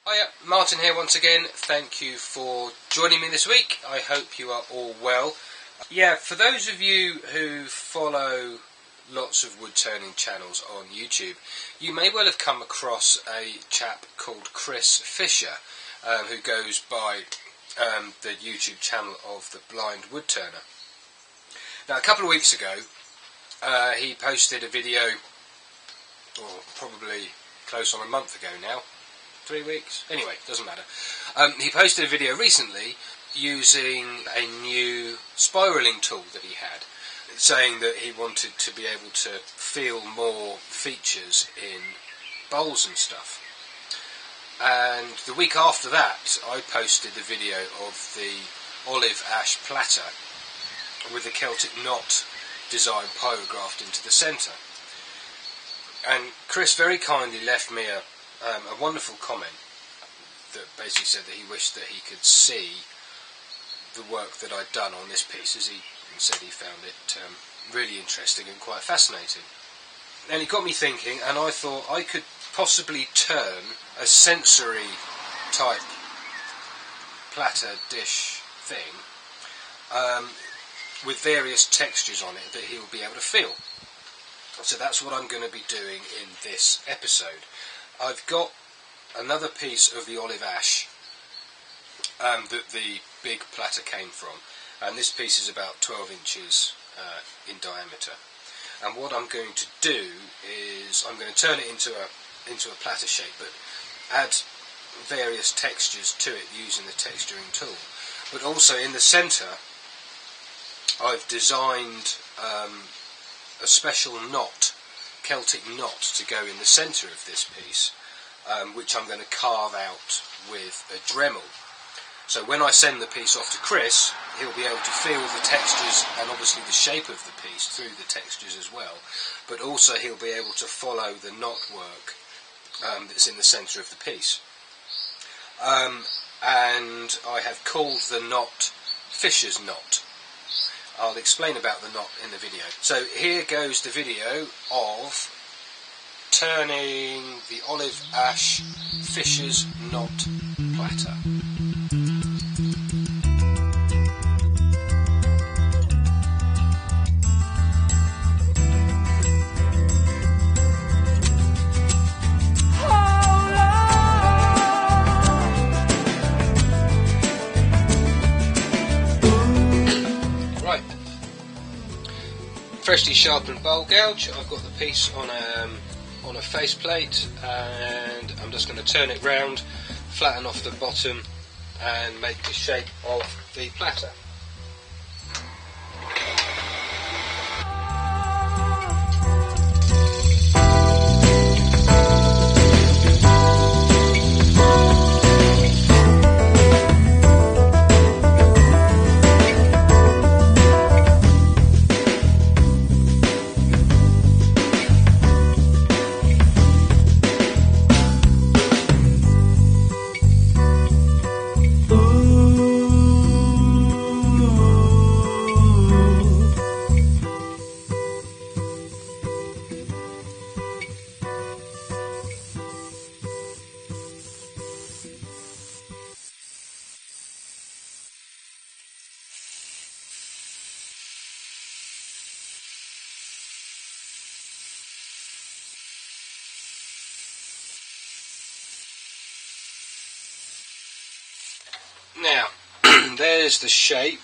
Hiya, Martin here once again. Thank you for joining me this week. I hope you are all well. Yeah, for those of you who follow lots of woodturning channels on YouTube, you may well have come across a chap called Chris Fisher, who goes by the YouTube channel of the Blind Woodturner. Now, a couple of weeks ago, he posted a video, or probably close on a month ago now, 3 weeks? Anyway, doesn't matter. He posted a video recently using a new spiraling tool that he had, saying that he wanted to be able to feel more features in bowls and stuff. And the week after that, I posted the video of the olive ash platter with the Celtic knot design pyrographed into the centre. And Chris very kindly left me a wonderful comment that basically said that he wished that he could see the work that I'd done on this piece, as he said he found it really interesting and quite fascinating. And it got me thinking, and I thought I could possibly turn a sensory type platter dish thing with various textures on it that he will be able to feel. So that's what I'm going to be doing in this episode. I've got another piece of the olive ash that the big platter came from, and this piece is about 12 inches in diameter. And what I'm going to do is I'm going to turn it into a platter shape, but add various textures to it using the texturing tool. But also in the centre, I've designed a special knot, Celtic knot, to go in the centre of this piece, which I'm going to carve out with a Dremel. So when I send the piece off to Chris, he'll be able to feel the textures and obviously the shape of the piece through the textures as well, but also he'll be able to follow the knot work that's in the centre of the piece. And I have called the knot Fisher's knot. I'll explain about the knot in the video. So here goes the video of turning the olive ash Fisher's knot platter. Freshly sharpened bowl gouge. I've got the piece on a faceplate, and I'm just going to turn it round, flatten off the bottom, and make the shape of the platter. Now, there's the shape.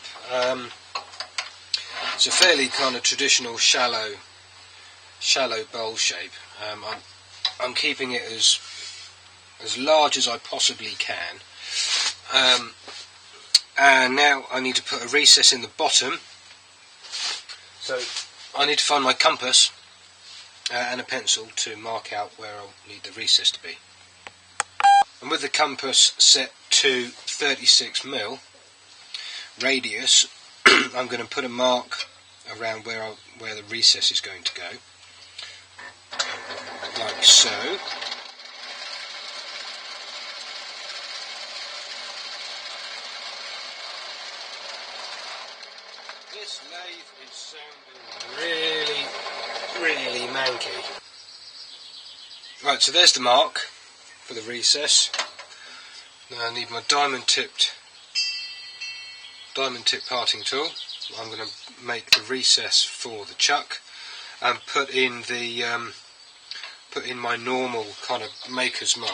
It's a fairly kind of traditional shallow bowl shape. I'm keeping it as large as I possibly can. And now I need to put a recess in the bottom. So I need to find my compass and a pencil to mark out where I'll need the recess to be. And with the compass set to 36mm radius, I'm going to put a mark around where the recess is going to go, like so. This lathe is sounding really manky. Right, so there's the mark for the recess. Now I need my diamond tip parting tool. I'm going to make the recess for the chuck and put in my normal kind of maker's mark,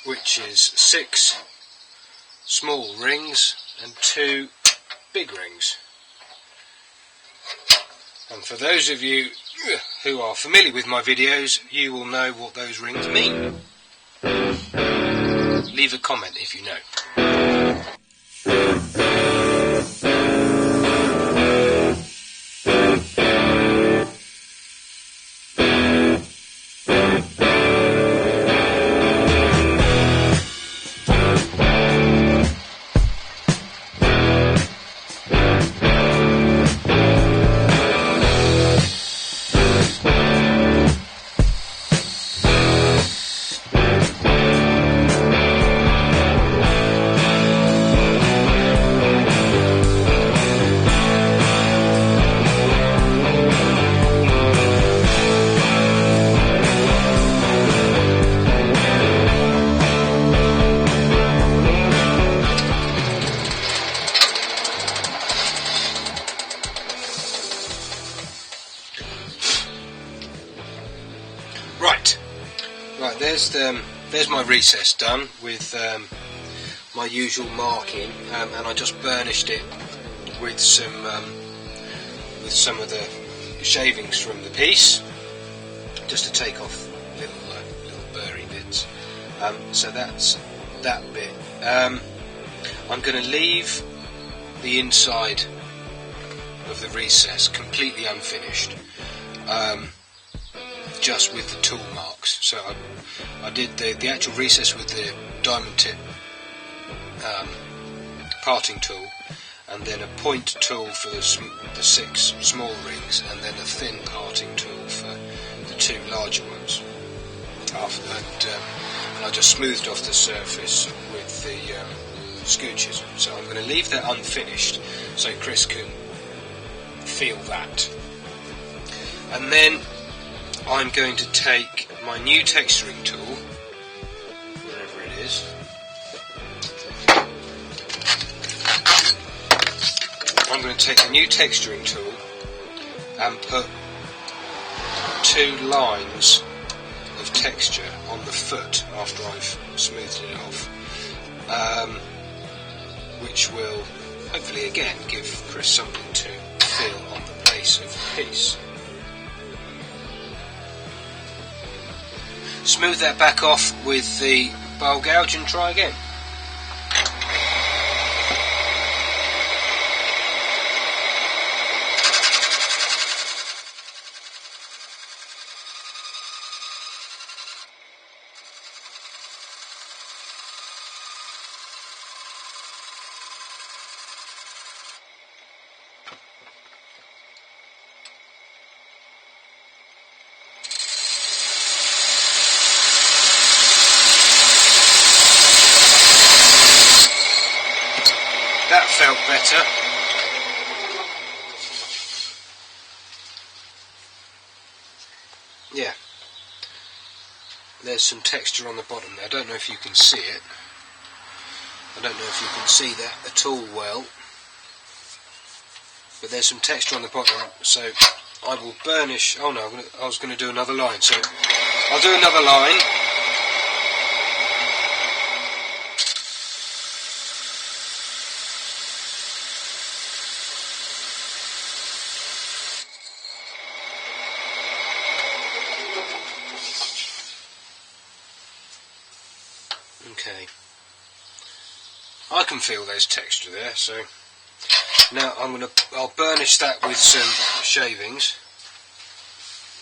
which is 6 small rings and 2 big rings. And for those of you who are familiar with my videos, you will know what those rings mean. Leave a comment if you know. Right, there's my recess done with my usual marking, and I just burnished it with some of the shavings from the piece, just to take off little burry bits. So that's that bit. I'm going to leave the inside of the recess completely unfinished, just with the tool marks. So I did the actual recess with the diamond tip parting tool, and then a point tool for the 6 small rings, and then a thin parting tool for the 2 larger ones. And I just smoothed off the surface with the scooches. So I'm going to leave that unfinished so Chris can feel that. And then I'm going to take my new texturing tool, wherever it is, I'm going to take the new texturing tool and put 2 lines of texture on the foot after I've smoothed it off, which will hopefully again give Chris something to feel on the base of the piece. Smooth that back off with the bowl gouge and try again. That felt better. Yeah. There's some texture on the bottom there. I don't know if you can see it. I don't know if you can see that at all well. But there's some texture on the bottom, so I will burnish. Oh no, I was going to do another line, so I'll do another line. Okay, I can feel there's texture there, so now I'll burnish that with some shavings,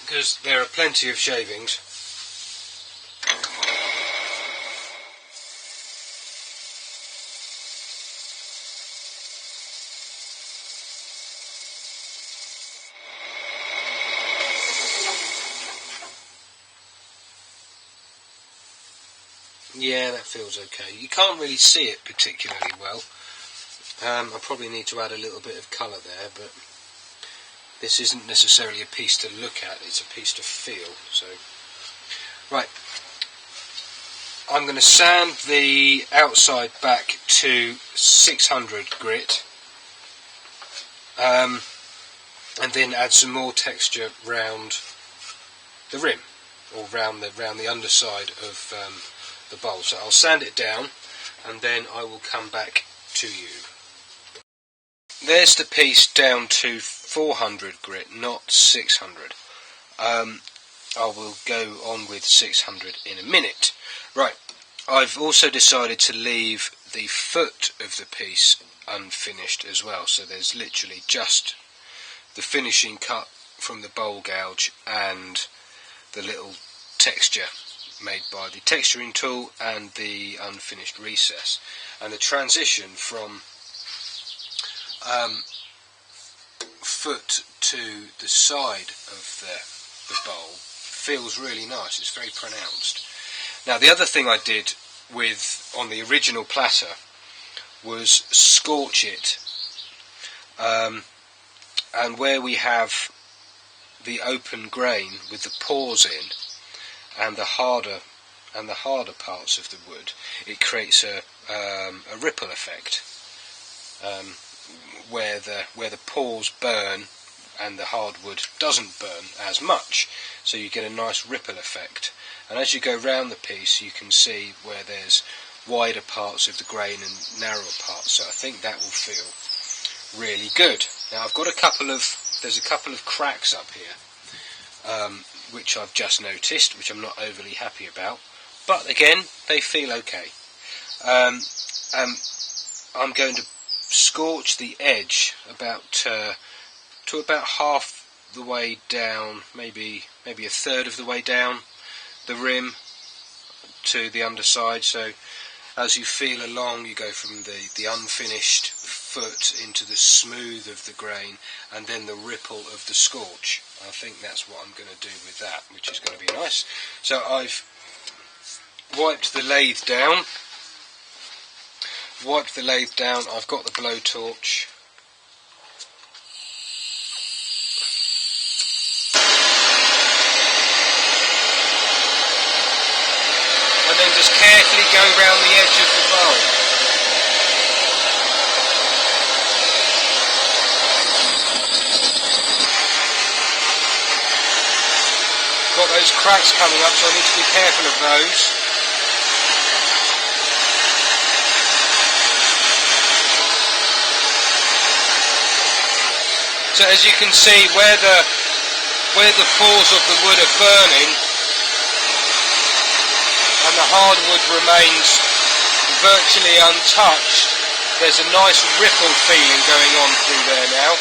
because there are plenty of shavings. Yeah, that feels okay. You can't really see it particularly well. I probably need to add a little bit of colour there, but this isn't necessarily a piece to look at, it's a piece to feel. So, right, I'm going to sand the outside back to 600 grit, and then add some more texture round the rim, or round the underside of the bowl. So I'll sand it down, and then I will come back to you. There's the piece down to 400 grit, not 600. I will go on with 600 in a minute. Right, I've also decided to leave the foot of the piece unfinished as well, so there's literally just the finishing cut from the bowl gouge and the little texture made by the texturing tool and the unfinished recess. And the transition from foot to the side of the bowl feels really nice. It's very pronounced. Now, the other thing I did on the original platter was scorch it, and where we have the open grain with the pores in and the harder parts of the wood, it creates a ripple effect, where the pores burn and the hardwood doesn't burn as much, so you get a nice ripple effect. And as you go round the piece, you can see where there's wider parts of the grain and narrower parts, so I think that will feel really good. Now, there's a couple of cracks up here, which I've just noticed, which I'm not overly happy about, but again, they feel okay. I'm going to scorch the edge to about half the way down, maybe a third of the way down the rim to the underside. So as you feel along, you go from the unfinished foot into the smooth of the grain, and then the ripple of the scorch. I think that's what I'm going to do with that, which is going to be nice. So I've wiped the lathe down. I've got the blowtorch. And then just carefully go round the edge of the bowl. Got those cracks coming up, so I need to be careful of those. So as you can see, where the pores of the wood are burning and the hardwood remains virtually untouched, there's a nice ripple feeling going on through there now.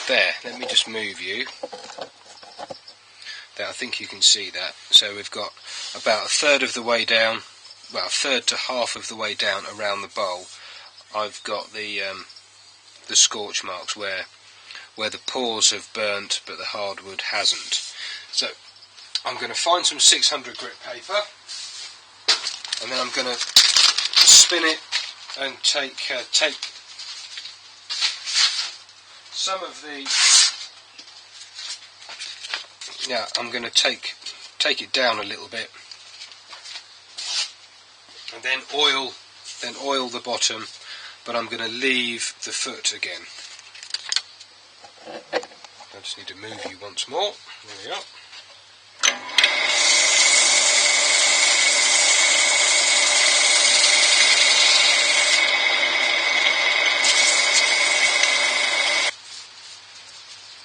There, let me just move you. There, I think you can see that. So we've got about a third of the way down, well, a third to half of the way down around the bowl. I've got the scorch marks where the pores have burnt but the hardwood hasn't. So I'm going to find some 600 grit paper, and then I'm going to spin it and take some of the, yeah, I'm going to take it down a little bit, and then oil the bottom, but I'm going to leave the foot again. I just need to move you once more. There we are.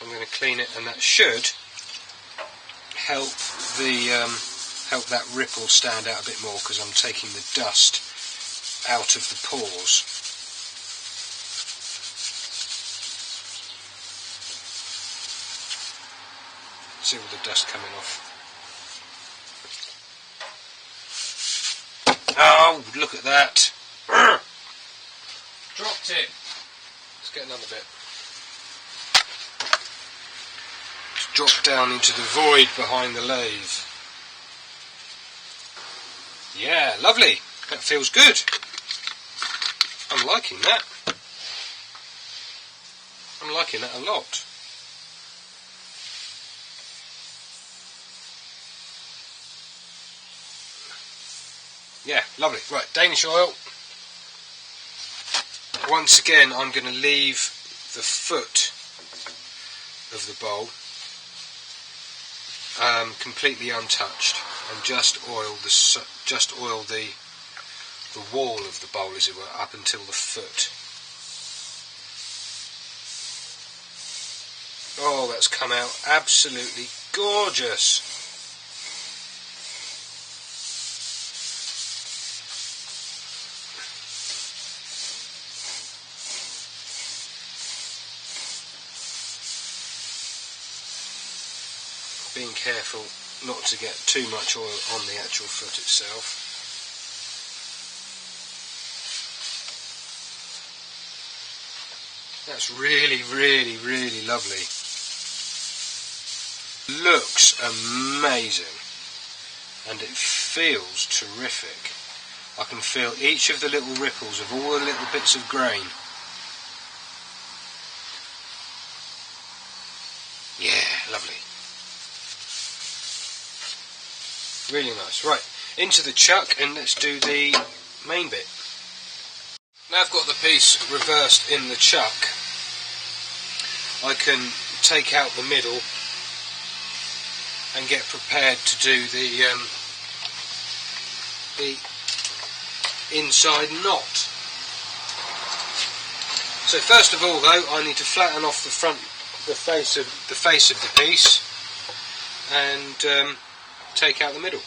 I'm going to clean it, and that should help help that ripple stand out a bit more, because I'm taking the dust out of the pores. See all the dust coming off. Oh, look at that! Dropped it. Let's get another bit. Just drop down into the void behind the lathe. Yeah, lovely. That feels good. I'm liking that. I'm liking that a lot. Yeah, lovely. Right, Danish oil. Once again, I'm going to leave the foot of the bowl completely untouched, and just oil the wall of the bowl, as it were, up until the foot. Oh, that's come out absolutely gorgeous. Being careful not to get too much oil on the actual foot itself. That's really, really, really lovely. Looks amazing, and it feels terrific. I can feel each of the little ripples of all the little bits of grain. Yeah, lovely. Really nice. Right, into the chuck, and let's do the main bit. Now I've got the piece reversed in the chuck, I can take out the middle and get prepared to do the inside knot. So first of all, though, I need to flatten off the face of the piece, and take out the middle.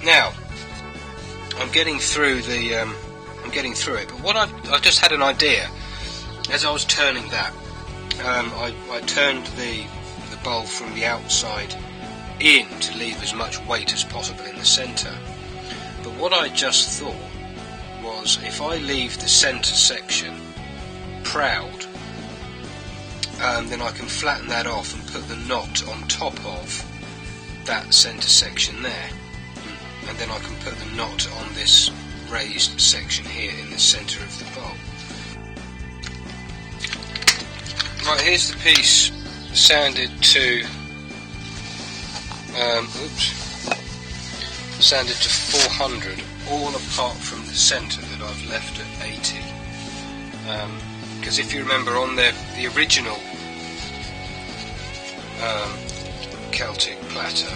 Now, I'm getting through it, but what I've just had an idea as I was turning that. I turned the bowl from the outside in to leave as much weight as possible in the centre. But what I just thought was, if I leave the centre section proud, then I can flatten that off and put the knot on top of that centre section there. And then I can put the knot on this raised section here in the centre of the bowl. Right, here's the piece sanded to sanded to 400, all apart from the centre that I've left at 80. Because if you remember, on the original Celtic platter,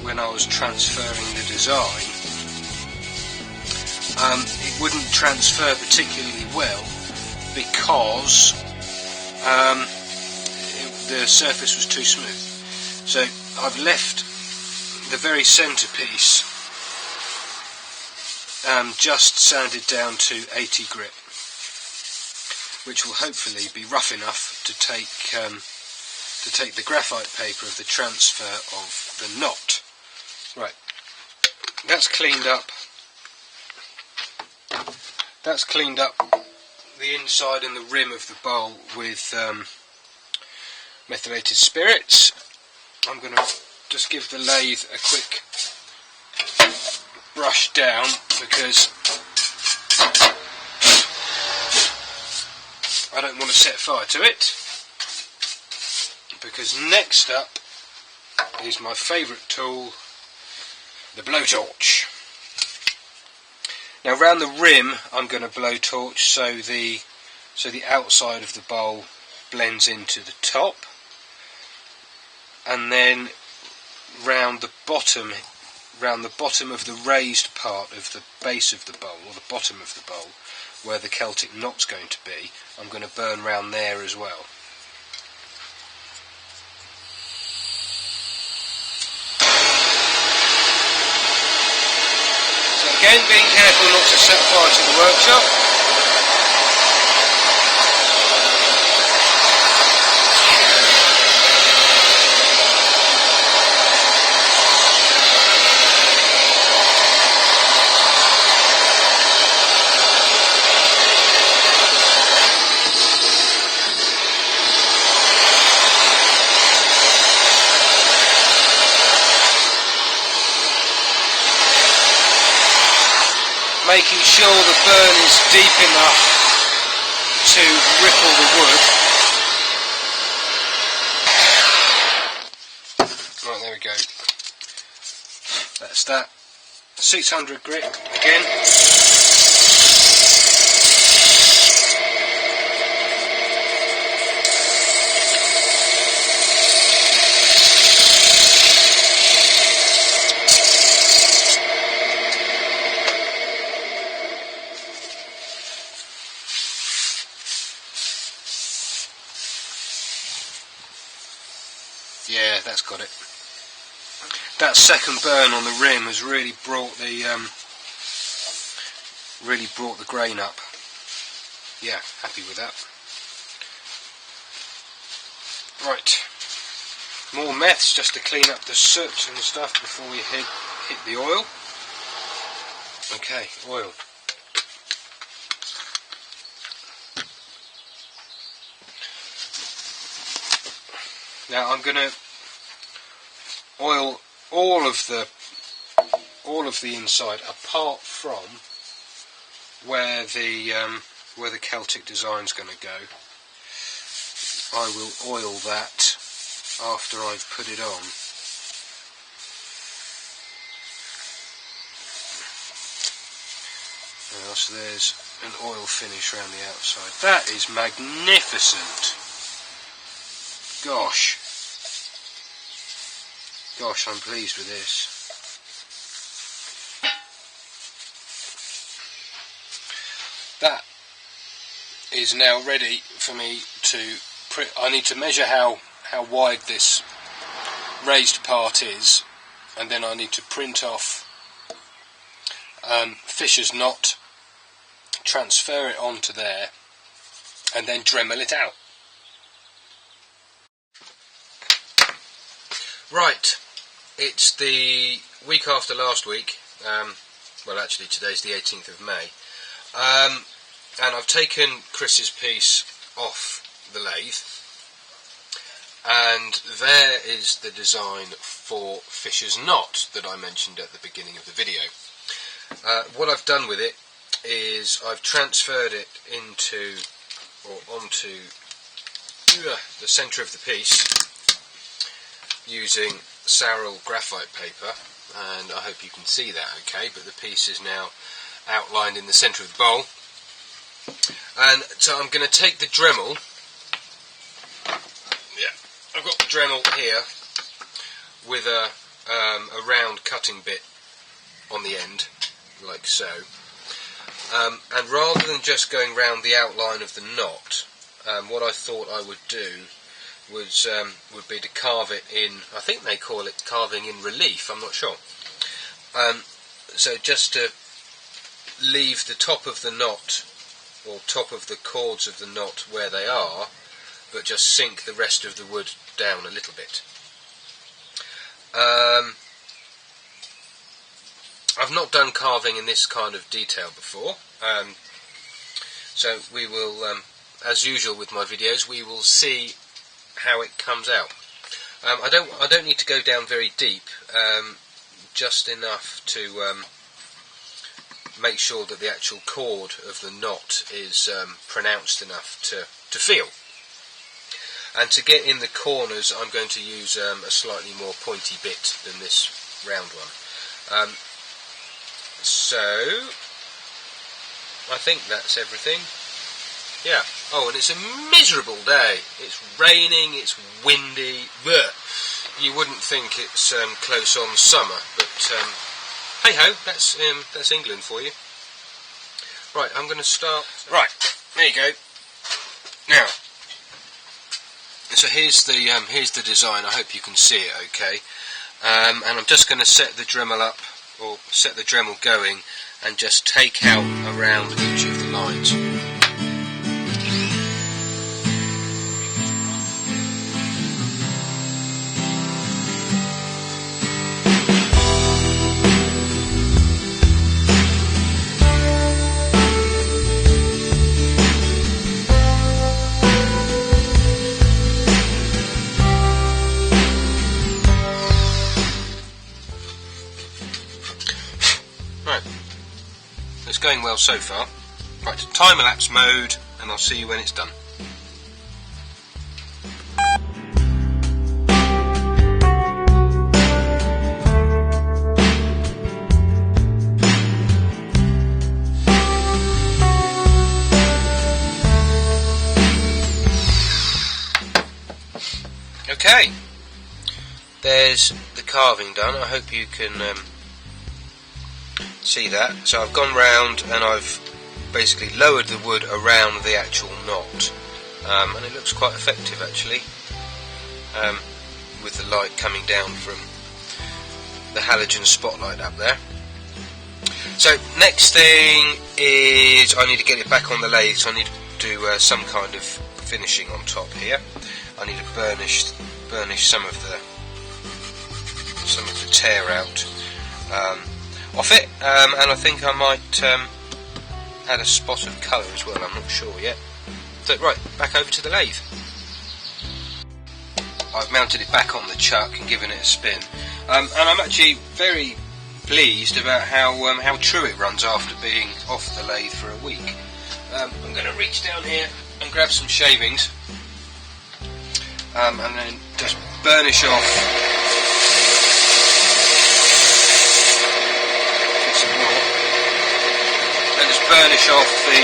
when I was transferring the design, it wouldn't transfer particularly well because the surface was too smooth. So I've left the very centre piece just sanded down to 80 grit, which will hopefully be rough enough to take the graphite paper of the transfer of the knot. Right, that's cleaned up. That's cleaned up the inside and the rim of the bowl with methylated spirits. I'm going to just give the lathe a quick brush down, because I don't want to set fire to it. Because next up is my favourite tool, the blowtorch. Now round the rim I'm going to blowtorch so the outside of the bowl blends into the top, and then round the bottom of the raised part of the base of the bowl, or the bottom of the bowl, where the Celtic knot's going to be. I'm going to burn round there as well. So again, being careful not to set fire to the workshop. Making sure the burn is deep enough to ripple the wood. Right, there we go. That's that. 600 grit again. Yeah, that's got it. That second burn on the rim has really brought the grain up. Yeah, happy with that. Right, more meths just to clean up the soot and stuff before we hit the oil. Okay, oil. Now I'm going to oil all of the inside, apart from where the Celtic design's going to go. I will oil that after I've put it on. So there's an oil finish around the outside. That is magnificent. Gosh, I'm pleased with this. That is now ready for me to print. I need to measure how wide this raised part is, and then I need to print off Fisher's knot, transfer it onto there, and then Dremel it out. Right, it's the week after last week, well actually today's the 18th of May, and I've taken Chris's piece off the lathe, and there is the design for Fisher's knot that I mentioned at the beginning of the video. What I've done with it is I've transferred it onto the centre of the piece using Saril graphite paper, and I hope you can see that okay, but the piece is now outlined in the centre of the bowl. And so I'm going to take the Dremel, I've got the Dremel here with a round cutting bit on the end, like so, and rather than just going round the outline of the knot, what I thought I would do would be to carve it in, I think they call it carving in relief, I'm not sure. So just to leave the top of the knot, or top of the cords of the knot where they are, but just sink the rest of the wood down a little bit. I've not done carving in this kind of detail before, so we will, as usual with my videos, we will see how it comes out. I don't need to go down very deep, just enough to make sure that the actual cord of the knot is pronounced enough to feel. And to get in the corners, I'm going to use a slightly more pointy bit than this round one. So I think that's everything. Yeah. Oh, and it's a miserable day. It's raining, it's windy. Bleh. you wouldn't think it's close on summer, but hey ho, that's England for you. Right, I'm going to start. Right, there you go. Now, so here's the design. I hope you can see it okay. And I'm just going to set the Dremel up, or set the Dremel going, and just take out around each of the lines. It's going well so far. Right, time-elapse mode, and I'll see you when it's done. Okay, there's the carving done. I hope you can see that. So I've gone round and I've basically lowered the wood around the actual knot, and it looks quite effective actually, with the light coming down from the halogen spotlight up there. So next thing is I need to get it back on the lathe, so I need to do some kind of finishing on top here. I need to burnish some of the tear out off it, and I think I might add a spot of colour as well, I'm not sure yet. So right, back over to the lathe. I've mounted it back on the chuck and given it a spin, and I'm actually very pleased about how true it runs after being off the lathe for a week. I'm going to reach down here and grab some shavings, and then just burnish off burnish off the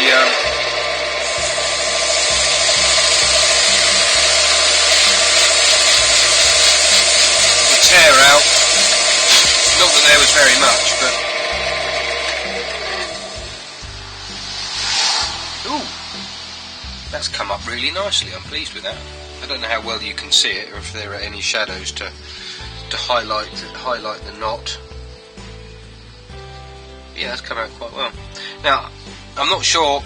tear out. Not that there was very much, but ooh, that's come up really nicely. I'm pleased with that. I don't know how well you can see it, or if there are any shadows to highlight the knot. Yeah, that's come out quite well. Now, I'm not sure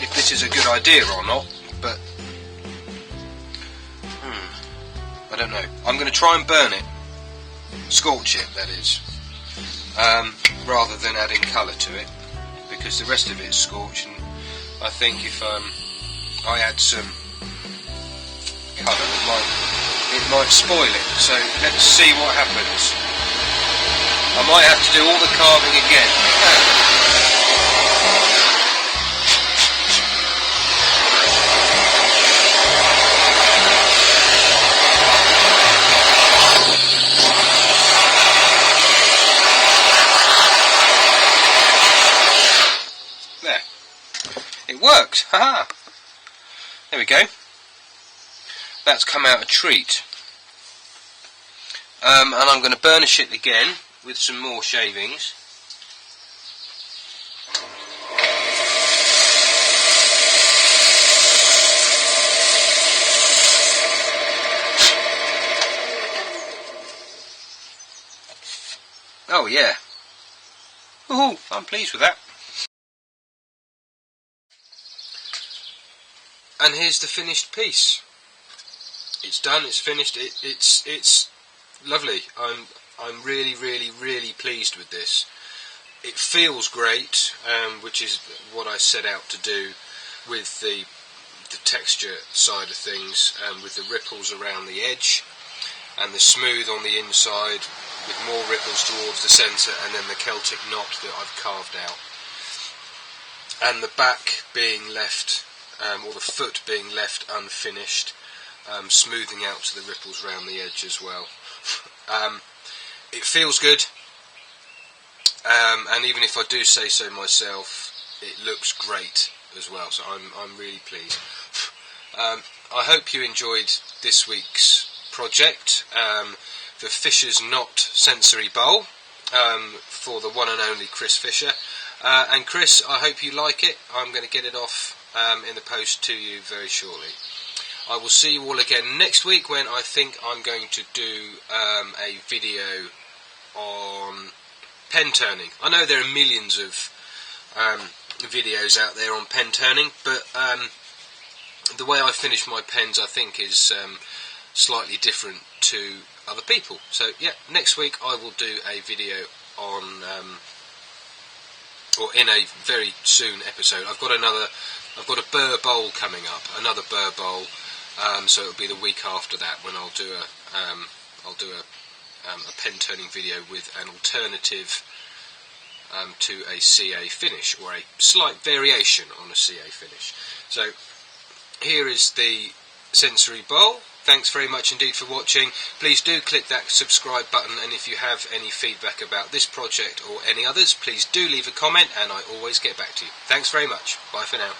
if this is a good idea or not, but I don't know. I'm going to try and burn it, scorch it, that is, rather than adding colour to it, because the rest of it is scorched, and I think if I add some colour, it might spoil it. So let's see what happens. I might have to do all the carving again. There. It worked. Haha. There we go. That's come out a treat. And I'm going to burnish it again with some more shavings. Oh yeah. Ooh, I'm pleased with that. And here's the finished piece. It's done, it's finished, it's lovely. I'm really pleased with this. It feels great, which is what I set out to do with the texture side of things, with the ripples around the edge and the smooth on the inside with more ripples towards the centre, and then the Celtic knot that I've carved out, and the back being left, or the foot being left unfinished, smoothing out to the ripples around the edge as well. It feels good, and even if I do say so myself, it looks great as well, so I'm really pleased. I hope you enjoyed this week's project. the Fisher's Knot sensory bowl for the one and only Chris Fisher. And Chris, I hope you like it. I'm going to get it off in the post to you very shortly. I will see you all again next week, when I think I'm going to do a video on pen turning. I know there are millions of videos out there on pen turning, but the way I finish my pens, I think, is slightly different to other people. So yeah, next week I will do a video on, or in a very soon episode. I've got a burr bowl coming up, another burr bowl. So it'll be the week after that when I'll do a pen turning video with an alternative to a CA finish, or a slight variation on a CA finish. So here is the sensory bowl. Thanks very much indeed for watching. Please do click that subscribe button, and if you have any feedback about this project or any others, please do leave a comment, and I always get back to you. Thanks very much. Bye for now.